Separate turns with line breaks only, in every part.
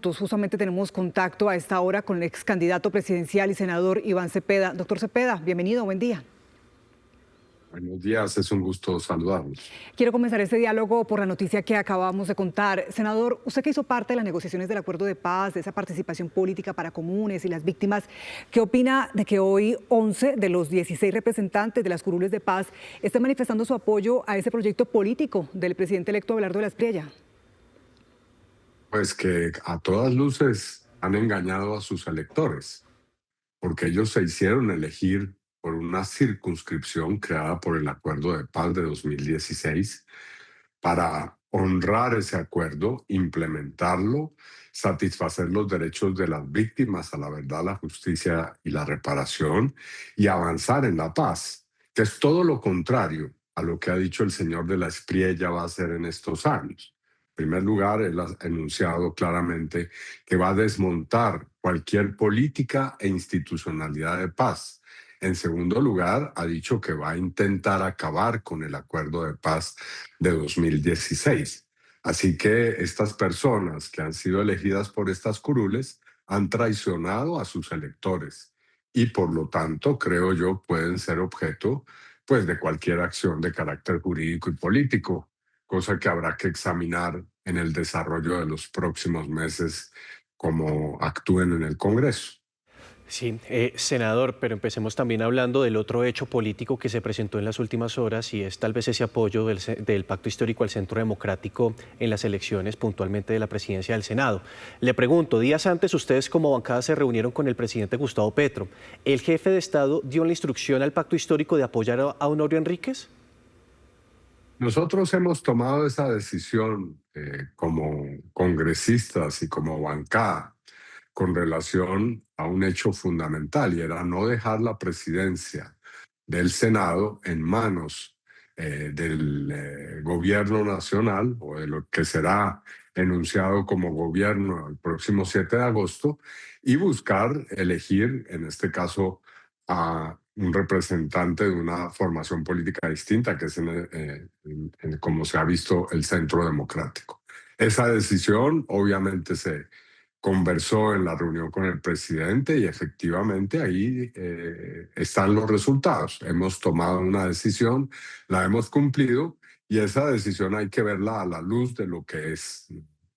minutos. Justamente tenemos contacto a esta hora con el ex candidato presidencial y senador Iván Cepeda. Doctor Cepeda, bienvenido, buen día.
Buenos días, es un gusto saludarlos.
Quiero comenzar este diálogo por la noticia que acabamos de contar. Senador, usted que hizo parte de las negociaciones del acuerdo de paz, de esa participación política para comunes y las víctimas, ¿qué opina de que hoy 11 de los 16 representantes de las curules de paz estén manifestando su apoyo a ese proyecto político del presidente electo Abelardo de la Espriella?
Pues que a todas luces han engañado a sus electores, porque ellos se hicieron elegir por una circunscripción creada por el Acuerdo de Paz de 2016 para honrar ese acuerdo, implementarlo, satisfacer los derechos de las víctimas a la verdad, la justicia y la reparación y avanzar en la paz, que es todo lo contrario a lo que ha dicho el señor de la Espriella va a hacer en estos años. En primer lugar, él ha enunciado claramente que va a desmontar cualquier política e institucionalidad de paz. En segundo lugar, ha dicho que va a intentar acabar con el acuerdo de paz de 2016. Así que estas personas que han sido elegidas por estas curules han traicionado a sus electores y por lo tanto, creo yo, pueden ser objeto pues, de cualquier acción de carácter jurídico y político, cosa que habrá que examinar en el desarrollo de los próximos meses como actúen en el Congreso.
Sí, senador, pero empecemos también hablando del otro hecho político que se presentó en las últimas horas y es tal vez ese apoyo del Pacto Histórico al Centro Democrático en las elecciones, puntualmente de la presidencia del Senado. Le pregunto, días antes ustedes como bancada se reunieron con el presidente Gustavo Petro. ¿El jefe de Estado dio la instrucción al Pacto Histórico de apoyar a Honorio Enríquez?
Nosotros hemos tomado esa decisión como congresistas y como bancada con relación a un hecho fundamental y era no dejar la presidencia del Senado en manos del gobierno nacional o de lo que será enunciado como gobierno el próximo 7 de agosto y buscar elegir, en este caso, a un representante de una formación política distinta, que es como se ha visto el Centro Democrático. Esa decisión obviamente se conversó en la reunión con el presidente y efectivamente ahí están los resultados. Hemos tomado una decisión, la hemos cumplido y esa decisión hay que verla a la luz de lo que es.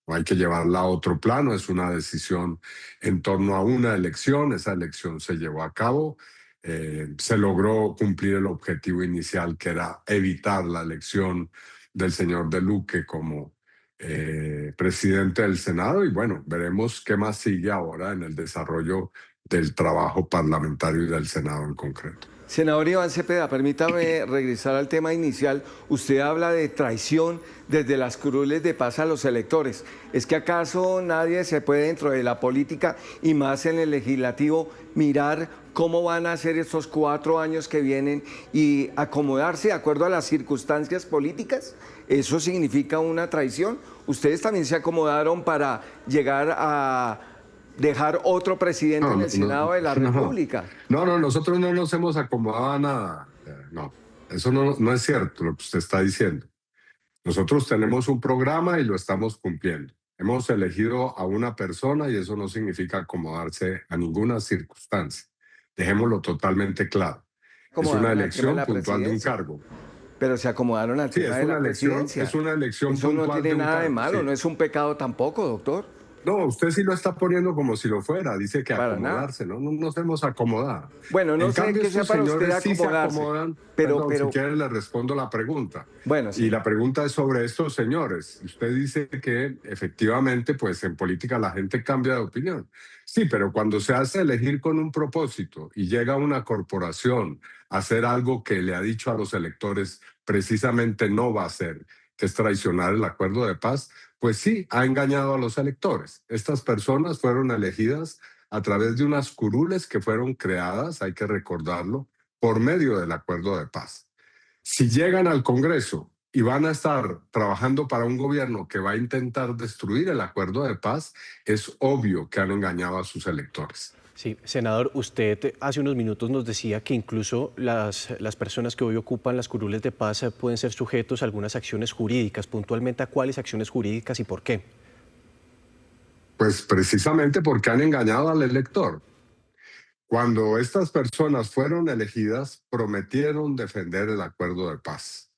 No hay que llevarla a otro plano, es una decisión en torno a una elección, esa elección se llevó a cabo, se logró cumplir el objetivo inicial que era evitar la elección del señor De Luque como presidente del Senado y bueno, veremos qué más sigue ahora en el desarrollo del trabajo parlamentario y del Senado en concreto.
Senador Iván Cepeda, permítame regresar al tema inicial. Usted habla de traición desde las curules de paz a los electores. ¿Es que acaso nadie se puede dentro de la política y más en el legislativo mirar cómo van a ser estos 4 años que vienen y acomodarse de acuerdo a las circunstancias políticas? ¿Eso significa una traición? ¿Ustedes también se acomodaron para llegar a dejar otro presidente en el Senado de la República?
No, nosotros no nos hemos acomodado a nada. No, eso no es cierto lo que usted está diciendo. Nosotros tenemos un programa y lo estamos cumpliendo. Hemos elegido a una persona y eso no significa acomodarse a ninguna circunstancia. Dejémoslo totalmente claro. Es una elección puntual de un cargo.
Pero se acomodaron al tema de la presidencia.
Es una elección puntual de un cargo.
Eso no tiene nada de malo, no es un pecado tampoco, doctor.
No, usted sí lo está poniendo como si lo fuera. Dice que para acomodarse, ¿no? No nos hemos acomodado.
Bueno, no sé qué sea para usted acomodarse.
Sí se acomodan, pero si quiere le respondo la pregunta.
Bueno, sí.
Y la pregunta es sobre estos señores. Usted dice que efectivamente, pues en política la gente cambia de opinión. Sí, pero cuando se hace elegir con un propósito y llega una corporación a hacer algo que le ha dicho a los electores precisamente no va a hacer, que es traicionar el acuerdo de paz, pues sí, ha engañado a los electores. Estas personas fueron elegidas a través de unas curules que fueron creadas, hay que recordarlo, por medio del acuerdo de paz. Si llegan al Congreso y van a estar trabajando para un gobierno que va a intentar destruir el acuerdo de paz, es obvio que han engañado a sus electores.
Sí, senador, usted hace unos minutos nos decía que incluso las personas que hoy ocupan las curules de paz pueden ser sujetos a algunas acciones jurídicas. Puntualmente, ¿a cuáles acciones jurídicas y por qué?
Pues precisamente porque han engañado al elector. Cuando estas personas fueron elegidas, prometieron defender el acuerdo de paz.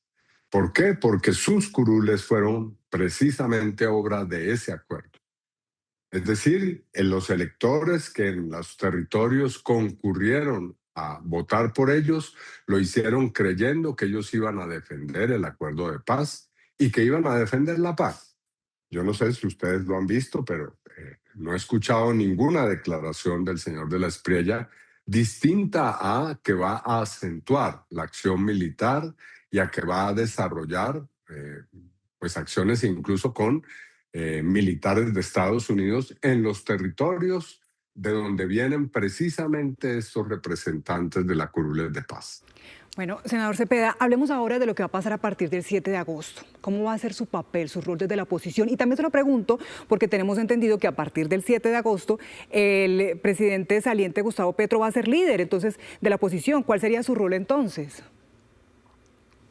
¿Por qué? Porque sus curules fueron precisamente obra de ese acuerdo. Es decir, en los electores que en los territorios concurrieron a votar por ellos, lo hicieron creyendo que ellos iban a defender el acuerdo de paz y que iban a defender la paz. Yo no sé si ustedes lo han visto, pero no he escuchado ninguna declaración del señor de la Espriella distinta a que va a acentuar la acción militar y a que va a desarrollar pues acciones incluso con militares de Estados Unidos en los territorios de donde vienen precisamente estos representantes de la Curules de Paz.
Bueno, senador Cepeda, hablemos ahora de lo que va a pasar a partir del 7 de agosto. ¿Cómo va a ser su papel, su rol desde la oposición? Y también se lo pregunto porque tenemos entendido que a partir del 7 de agosto el presidente saliente Gustavo Petro va a ser líder entonces de la oposición. ¿Cuál sería su rol entonces?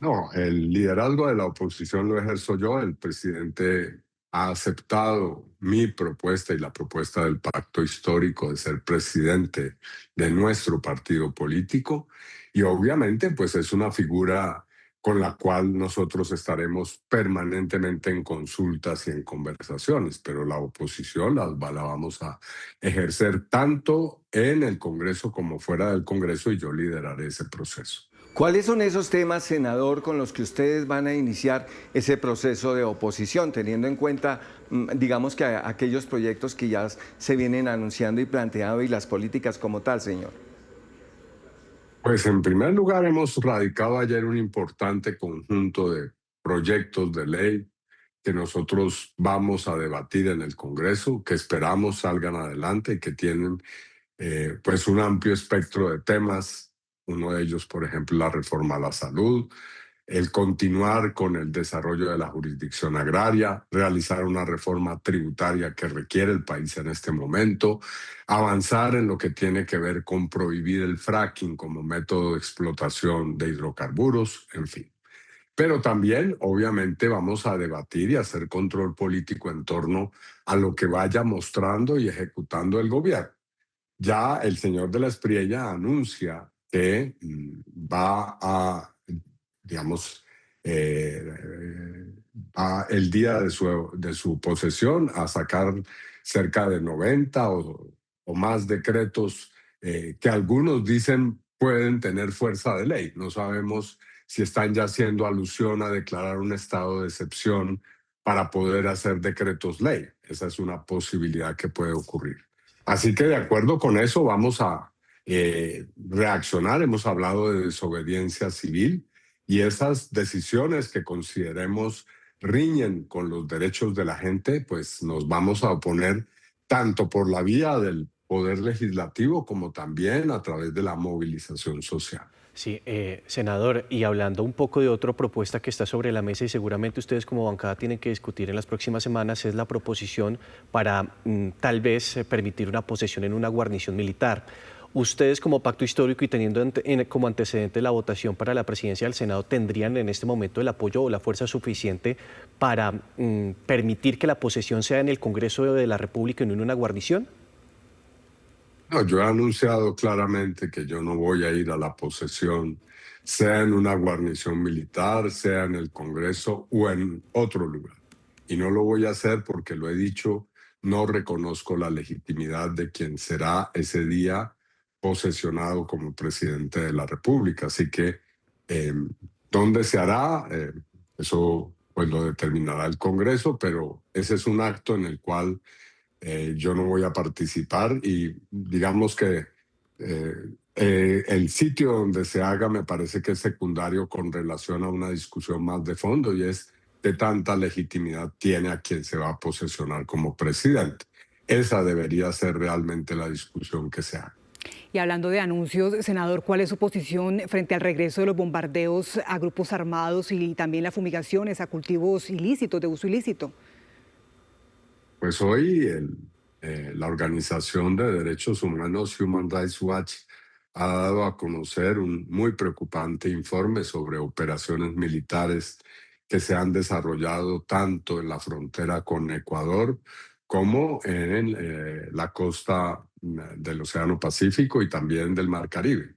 No, el liderazgo de la oposición lo ejerzo yo. El presidente ha aceptado mi propuesta y la propuesta del pacto histórico de ser presidente de nuestro partido político y obviamente pues es una figura con la cual nosotros estaremos permanentemente en consultas y en conversaciones, pero la oposición la vamos a ejercer tanto en el Congreso como fuera del Congreso y yo lideraré ese proceso.
¿Cuáles son esos temas, senador, con los que ustedes van a iniciar ese proceso de oposición, teniendo en cuenta, digamos, que aquellos proyectos que ya se vienen anunciando y planteando y las políticas como tal, señor?
Pues en primer lugar hemos radicado ayer un importante conjunto de proyectos de ley que nosotros vamos a debatir en el Congreso, que esperamos salgan adelante y que tienen pues un amplio espectro de temas. Uno de ellos, por ejemplo, la reforma a la salud, el continuar con el desarrollo de la jurisdicción agraria, realizar una reforma tributaria que requiere el país en este momento, avanzar en lo que tiene que ver con prohibir el fracking como método de explotación de hidrocarburos, en fin. Pero también, obviamente, vamos a debatir y hacer control político en torno a lo que vaya mostrando y ejecutando el gobierno. Ya el señor de la Espriella anuncia que va a, digamos, va el día de su posesión a sacar cerca de 90 o más decretos que algunos dicen pueden tener fuerza de ley. No sabemos si están ya haciendo alusión a declarar un estado de excepción para poder hacer decretos ley. Esa es una posibilidad que puede ocurrir. Así que de acuerdo con eso vamos a reaccionar. Hemos hablado de desobediencia civil y esas decisiones que consideremos riñen con los derechos de la gente, pues nos vamos a oponer tanto por la vía del poder legislativo como también a través de la movilización social.
Sí, senador, y hablando un poco de otra propuesta que está sobre la mesa y seguramente ustedes como bancada tienen que discutir en las próximas semanas, es la proposición para tal vez permitir una posesión en una guarnición militar. Ustedes como pacto histórico y teniendo como antecedente la votación para la presidencia del Senado, ¿tendrían en este momento el apoyo o la fuerza suficiente para permitir que la posesión sea en el Congreso de la República y no en una guarnición?
No, yo he anunciado claramente que yo no voy a ir a la posesión, sea en una guarnición militar, sea en el Congreso o en otro lugar. Y no lo voy a hacer porque lo he dicho, no reconozco la legitimidad de quien será ese día posesionado como presidente de la República. Así que, ¿dónde se hará? Eso pues lo determinará el Congreso, pero ese es un acto en el cual yo no voy a participar y digamos que el sitio donde se haga me parece que es secundario con relación a una discusión más de fondo y es qué tanta legitimidad tiene a quien se va a posesionar como presidente. Esa debería ser realmente la discusión que se haga.
Y hablando de anuncios, senador, ¿cuál es su posición frente al regreso de los bombardeos a grupos armados y también las fumigaciones a cultivos ilícitos, de uso ilícito?
Pues hoy la Organización de Derechos Humanos Human Rights Watch ha dado a conocer un muy preocupante informe sobre operaciones militares que se han desarrollado tanto en la frontera con Ecuador como en la costa del Océano Pacífico y también del Mar Caribe.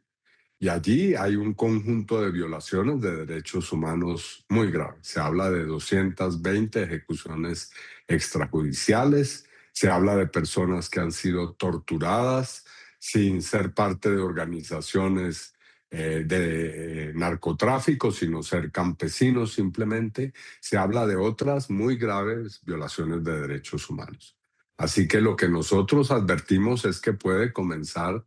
Y allí hay un conjunto de violaciones de derechos humanos muy graves. Se habla de 220 ejecuciones extrajudiciales, se habla de personas que han sido torturadas sin ser parte de organizaciones de narcotráfico, sino ser campesinos simplemente. Se habla de otras muy graves violaciones de derechos humanos. Así que lo que nosotros advertimos es que puede comenzar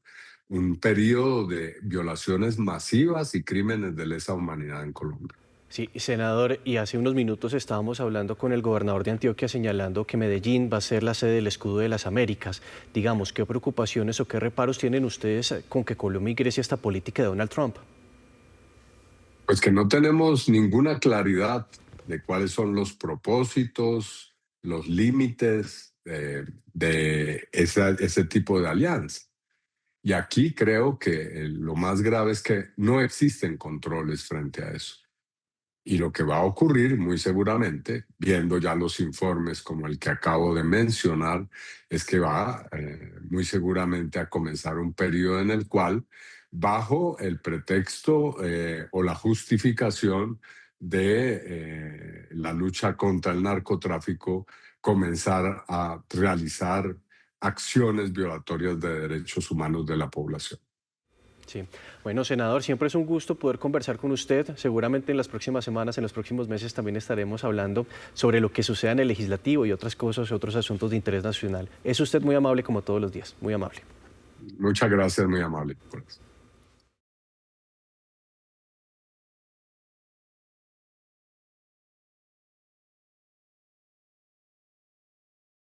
un periodo de violaciones masivas y crímenes de lesa humanidad en Colombia.
Sí, senador, y hace unos minutos estábamos hablando con el gobernador de Antioquia señalando que Medellín va a ser la sede del Escudo de las Américas. Digamos, ¿qué preocupaciones o qué reparos tienen ustedes con que Colombia ingrese a esta política de Donald Trump?
Pues que no tenemos ninguna claridad de cuáles son los propósitos, los límites de ese tipo de alianza. Y aquí creo que lo más grave es que no existen controles frente a eso. Y lo que va a ocurrir, muy seguramente, viendo ya los informes como el que acabo de mencionar, es que va muy seguramente a comenzar un periodo en el cual, bajo el pretexto o la justificación de la lucha contra el narcotráfico, comenzar a realizar acciones violatorias de derechos humanos de la población.
Sí. Bueno, senador, siempre es un gusto poder conversar con usted. Seguramente en las próximas semanas, en los próximos meses también estaremos hablando sobre lo que suceda en el legislativo y otras cosas, otros asuntos de interés nacional. Es usted muy amable como todos los días, muy amable.
Muchas gracias, muy amable por eso.